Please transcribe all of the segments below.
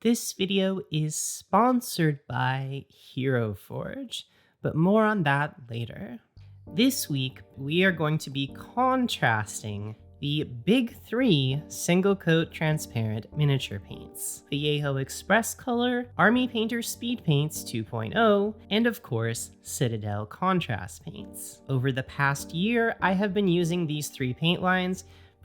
This video is sponsored by Hero Forge, but more on that later. This week, we are going to be contrasting the big three single coat transparent miniature paints: Vallejo Xpress Color, Army Painter Speedpaints 2.0, and of course, Citadel Contrast Paints. Over the past year, I have been using these three paint lines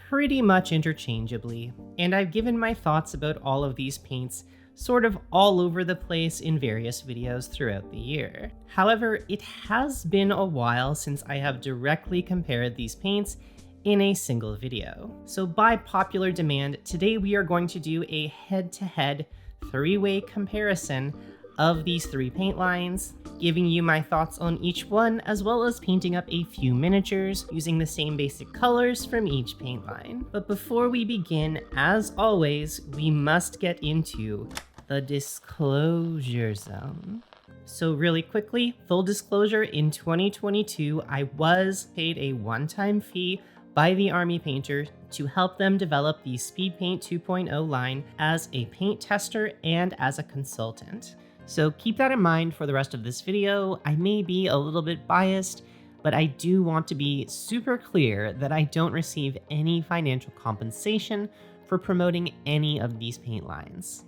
pretty much interchangeably, and I've given my thoughts about all of these paints sort of all over the place in various videos throughout the year. However, it has been a while since I have directly compared these paints in a single video. So by popular demand, today we are going to do a head-to-head three-way comparison of these three paint lines, giving you my thoughts on each one, as well as painting up a few miniatures using the same basic colors from each paint line. But before we begin, as always, we must get into the disclosure zone. So really quickly, full disclosure, in 2022, I was paid a one-time fee by the Army Painter to help them develop the Speedpaint 2.0 line as a paint tester and as a consultant. So keep that in mind for the rest of this video. I may be a little bit biased, but I do want to be super clear that I don't receive any financial compensation for promoting any of these paint lines.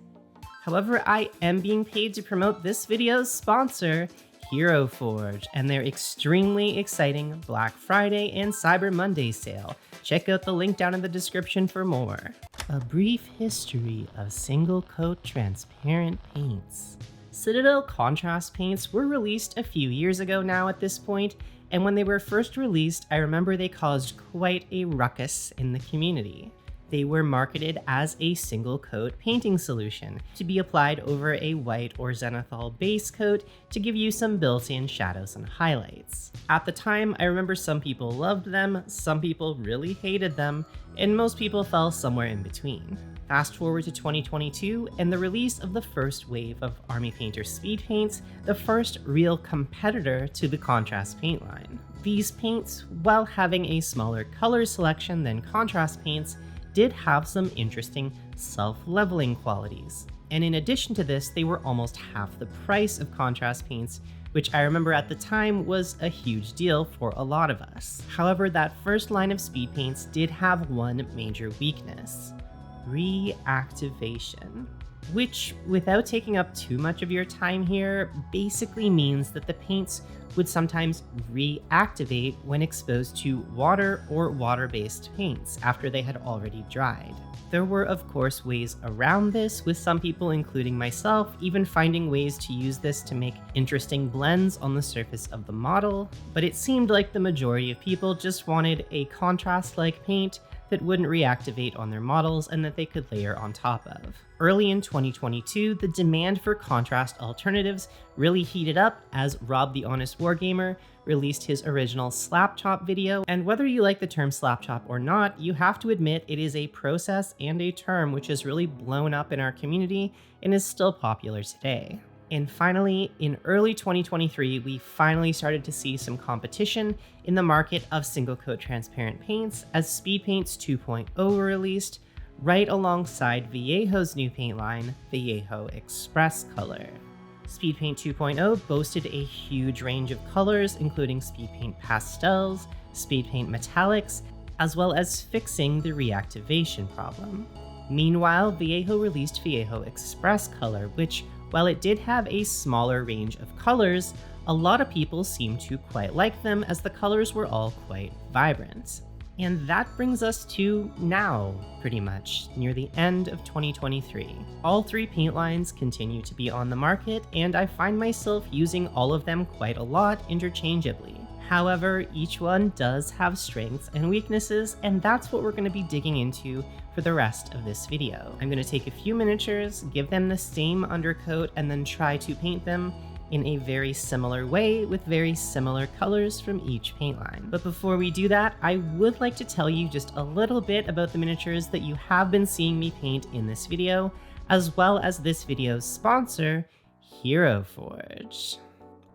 However, I am being paid to promote this video's sponsor, Hero Forge, and their extremely exciting Black Friday and Cyber Monday sale. Check out the link down in the description for more. A brief history of single coat transparent paints. Citadel contrast paints were released a few years ago now at this point, and when they were first released, I remember they caused quite a ruckus in the community. They were marketed as a single coat painting solution to be applied over a white or zenithal base coat to give you some built-in shadows and highlights. At the time, I remember some people loved them, some people really hated them, and most people fell somewhere in between. Fast forward to 2022 and the release of the first wave of Army Painter Speed Paints, the first real competitor to the contrast paint line. These paints, while having a smaller color selection than contrast paints, did have some interesting self-leveling qualities. And in addition to this, they were almost half the price of contrast paints, which I remember at the time was a huge deal for a lot of us. However, that first line of speed paints did have one major weakness: reactivation. Which, without taking up too much of your time here, basically means that the paints would sometimes reactivate when exposed to water or water-based paints after they had already dried. There were of course ways around this, with some people, including myself, even finding ways to use this to make interesting blends on the surface of the model, but it seemed like the majority of people just wanted a contrast-like paint that wouldn't reactivate on their models and that they could layer on top of. Early in 2022, the demand for contrast alternatives really heated up as Rob the Honest Wargamer released his original Slapchop video, and whether you like the term Slapchop or not, you have to admit it is a process and a term which has really blown up in our community and is still popular today. And finally, in early 2023, we finally started to see some competition in the market of single coat transparent paints as Speedpaints 2.0 were released, right alongside Vallejo's new paint line, Vallejo Xpress Color. Speedpaint 2.0 boasted a huge range of colors, including Speedpaint Pastels, Speedpaint Metallics, as well as fixing the reactivation problem. Meanwhile, Vallejo released Vallejo Xpress Color, which, while it did have a smaller range of colors, a lot of people seemed to quite like them as the colors were all quite vibrant. And that brings us to now, pretty much, near the end of 2023. All three paint lines continue to be on the market, and I find myself using all of them quite a lot interchangeably. However, each one does have strengths and weaknesses, and that's what we're going to be digging into for the rest of this video. I'm going to take a few miniatures, give them the same undercoat, and then try to paint them in a very similar way with very similar colors from each paint line. But before we do that, I would like to tell you just a little bit about the miniatures that you have been seeing me paint in this video, as well as this video's sponsor, Hero Forge.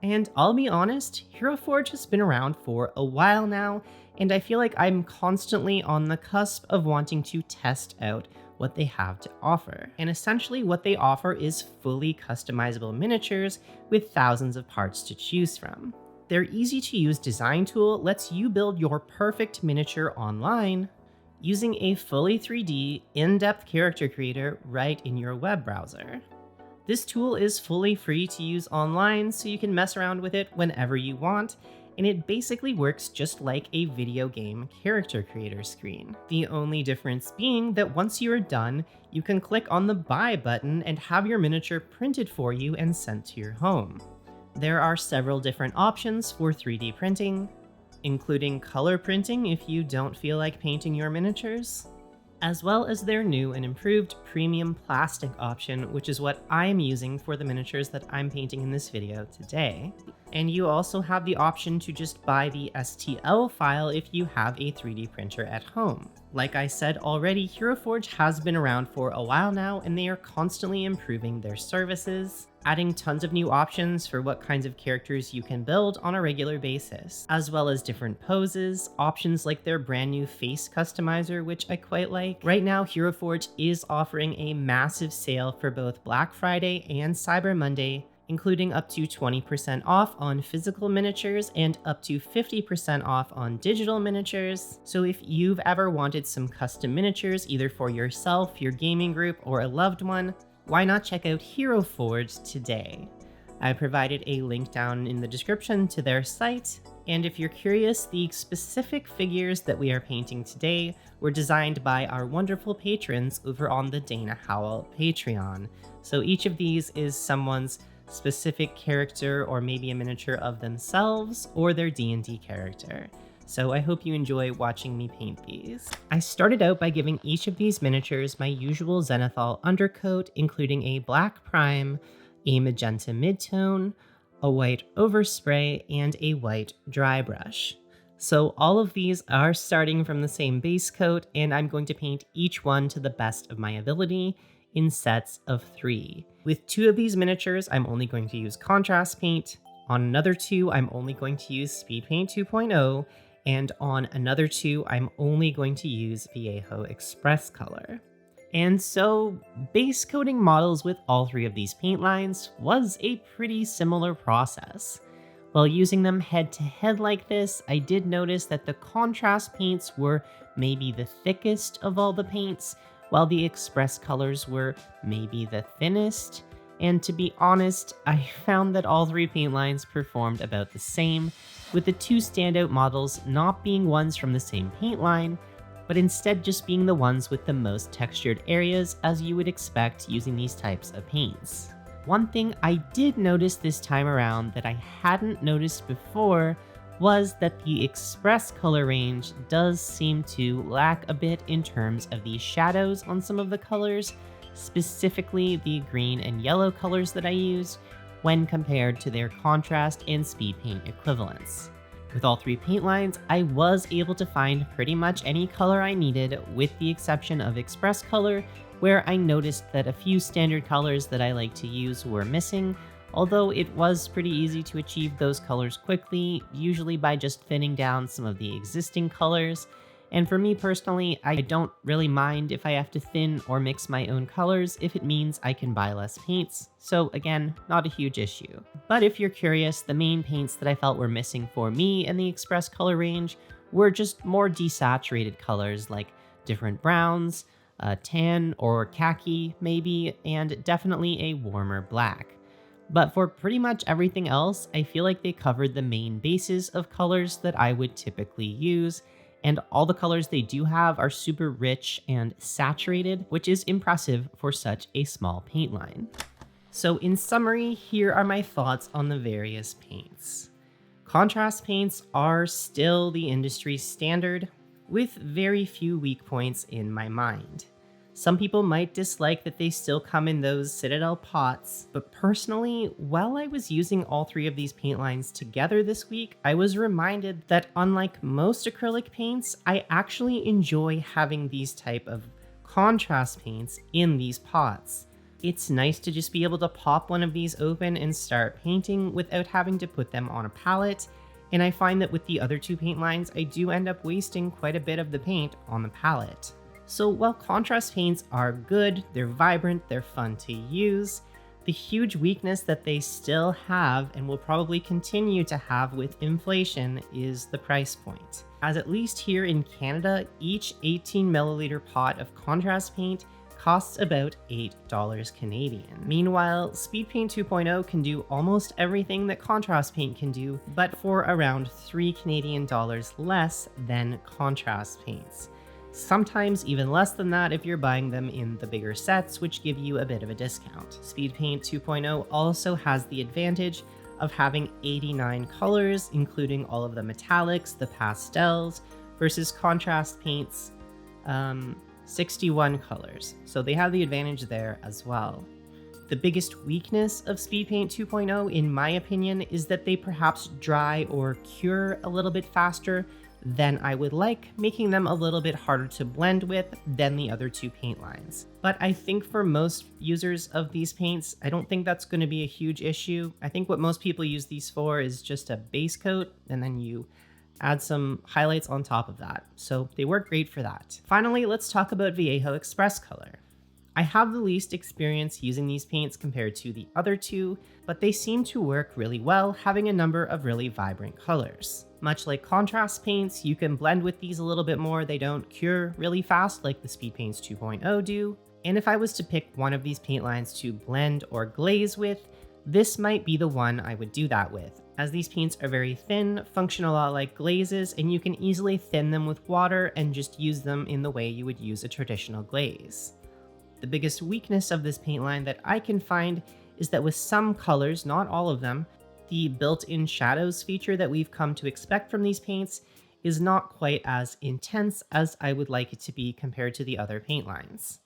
And I'll be honest, Hero Forge has been around for a while now, and I feel like I'm constantly on the cusp of wanting to test out what they have to offer. And essentially what they offer is fully customizable miniatures with thousands of parts to choose from. Their easy-to-use design tool lets you build your perfect miniature online using a fully 3D, in-depth character creator right in your web browser. This tool is fully free to use online, so you can mess around with it whenever you want, and it basically works just like a video game character creator screen. The only difference being that once you are done, you can click on the buy button and have your miniature printed for you and sent to your home. There are several different options for 3D printing, including color printing if you don't feel like painting your miniatures, as well as their new and improved premium plastic option, which is what I'm using for the miniatures that I'm painting in this video today. And you also have the option to just buy the STL file if you have a 3D printer at home. Like I said already, Hero Forge has been around for a while now, and they are constantly improving their services, adding tons of new options for what kinds of characters you can build on a regular basis, as well as different poses, options like their brand new face customizer, which I quite like. Right now, Hero Forge is offering a massive sale for both Black Friday and Cyber Monday, including up to 20% off on physical miniatures and up to 50% off on digital miniatures. So if you've ever wanted some custom miniatures, either for yourself, your gaming group, or a loved one, why not check out Hero Forge today? I provided a link down in the description to their site, and if you're curious, the specific figures that we are painting today were designed by our wonderful patrons over on the Dana Howell Patreon. So each of these is someone's specific character or maybe a miniature of themselves or their D&D character. So I hope you enjoy watching me paint these. I started out by giving each of these miniatures my usual Zenithal undercoat, including a black prime, a magenta midtone, a white overspray, and a white dry brush. So all of these are starting from the same base coat, and I'm going to paint each one to the best of my ability in sets of 3. With 2 of these miniatures, I'm only going to use contrast paint. On another 2, I'm only going to use Speedpaint 2.0, and on another 2, I'm only going to use Vallejo Xpress color. And so, base coating models with all 3 of these paint lines was a pretty similar process. While using them head to head like this, I did notice that the contrast paints were maybe the thickest of all the paints, while the Xpress colors were maybe the thinnest. And to be honest, I found that all 3 paint lines performed about the same, with the 2 standout models not being ones from the same paint line, but instead just being the ones with the most textured areas, as you would expect using these types of paints. One thing I did notice this time around that I hadn't noticed before was that the Xpress color range does seem to lack a bit in terms of the shadows on some of the colors, specifically the green and yellow colors that I use, when compared to their contrast and speed paint equivalents. With all 3 paint lines, I was able to find pretty much any color I needed, with the exception of Xpress color, where I noticed that a few standard colors that I like to use were missing, although it was pretty easy to achieve those colors quickly, usually by just thinning down some of the existing colors. And for me personally, I don't really mind if I have to thin or mix my own colors if it means I can buy less paints. So again, not a huge issue. But if you're curious, the main paints that I felt were missing for me in the Xpress color range were just more desaturated colors like different browns, tan or khaki maybe, and definitely a warmer black. But for pretty much everything else, I feel like they covered the main bases of colors that I would typically use, and all the colors they do have are super rich and saturated, which is impressive for such a small paint line. So in summary, here are my thoughts on the various paints. Contrast paints are still the industry standard, with very few weak points in my mind. Some people might dislike that they still come in those Citadel pots, but personally, while I was using all 3 of these paint lines together this week, I was reminded that unlike most acrylic paints, I actually enjoy having these type of contrast paints in these pots. It's nice to just be able to pop one of these open and start painting without having to put them on a palette, and I find that with the other 2 paint lines, I do end up wasting quite a bit of the paint on the palette. So while contrast paints are good, they're vibrant, they're fun to use, the huge weakness that they still have and will probably continue to have with inflation is the price point. As at least here in Canada, each 18 milliliter pot of contrast paint costs about $8 Canadian. Meanwhile, Speedpaint 2.0 can do almost everything that contrast paint can do, but for around $3 Canadian less than contrast paints. Sometimes even less than that if you're buying them in the bigger sets, which give you a bit of a discount. Speedpaint 2.0 also has the advantage of having 89 colors, including all of the metallics, the pastels, versus contrast paints, 61 colors. So they have the advantage there as well. The biggest weakness of Speedpaint 2.0, in my opinion, is that they perhaps dry or cure a little bit faster than I would like, making them a little bit harder to blend with than the other two paint lines. But I think for most users of these paints, I don't think that's going to be a huge issue. I think what most people use these for is just a base coat, and then you add some highlights on top of that. So they work great for that. Finally, let's talk about Vallejo Express Color. I have the least experience using these paints compared to the other two, but they seem to work really well, having a number of really vibrant colors. Much like contrast paints, you can blend with these a little bit more. They don't cure really fast like the Speedpaints 2.0 do. And if I was to pick one of these paint lines to blend or glaze with, this might be the one I would do that with, as these paints are very thin, function a lot like glazes, and you can easily thin them with water and just use them in the way you would use a traditional glaze. The biggest weakness of this paint line that I can find is that with some colors, not all of them, the built-in shadows feature that we've come to expect from these paints is not quite as intense as I would like it to be compared to the other paint lines.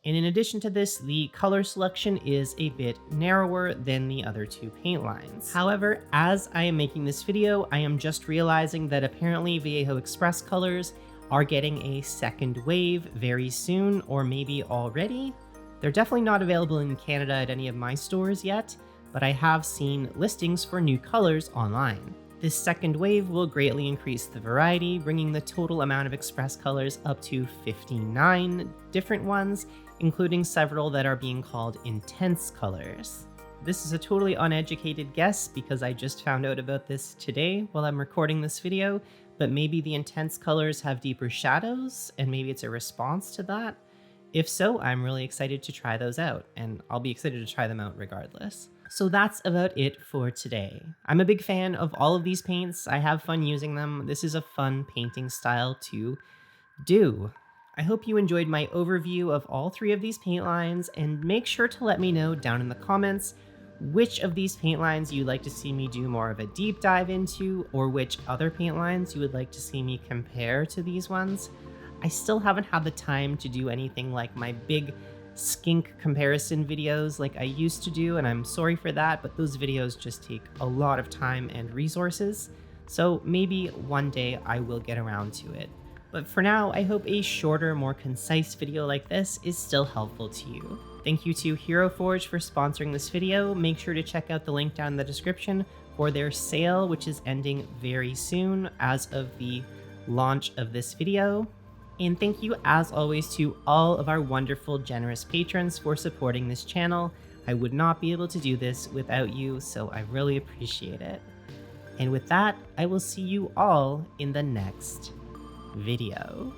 And in addition to this, the color selection is a bit narrower than the other two paint lines. However, as I am making this video, I am just realizing that apparently Vallejo Express colors are getting a second wave very soon, or maybe already. They're definitely not available in Canada at any of my stores yet, but I have seen listings for new colors online. This second wave will greatly increase the variety, bringing the total amount of Express colors up to 59 different ones, including several that are being called intense colors. This is a totally uneducated guess because I just found out about this today while I'm recording this video, but maybe the intense colors have deeper shadows and maybe it's a response to that. If so, I'm really excited to try those out, and I'll be excited to try them out regardless. So that's about it for today. I'm a big fan of all of these paints. I have fun using them. This is a fun painting style to do. I hope you enjoyed my overview of all three of these paint lines, and make sure to let me know down in the comments which of these paint lines you'd like to see me do more of a deep dive into, or which other paint lines you would like to see me compare to these ones. I still haven't had the time to do anything like my big skink comparison videos like I used to do, and I'm sorry for that, but those videos just take a lot of time and resources. So maybe one day I will get around to it. But for now, I hope a shorter, more concise video like this is still helpful to you. Thank you to Hero Forge for sponsoring this video. Make sure to check out the link down in the description for their sale, which is ending very soon as of the launch of this video. And thank you, as always, to all of our wonderful, generous patrons for supporting this channel. I would not be able to do this without you, so I really appreciate it. And with that, I will see you all in the next video.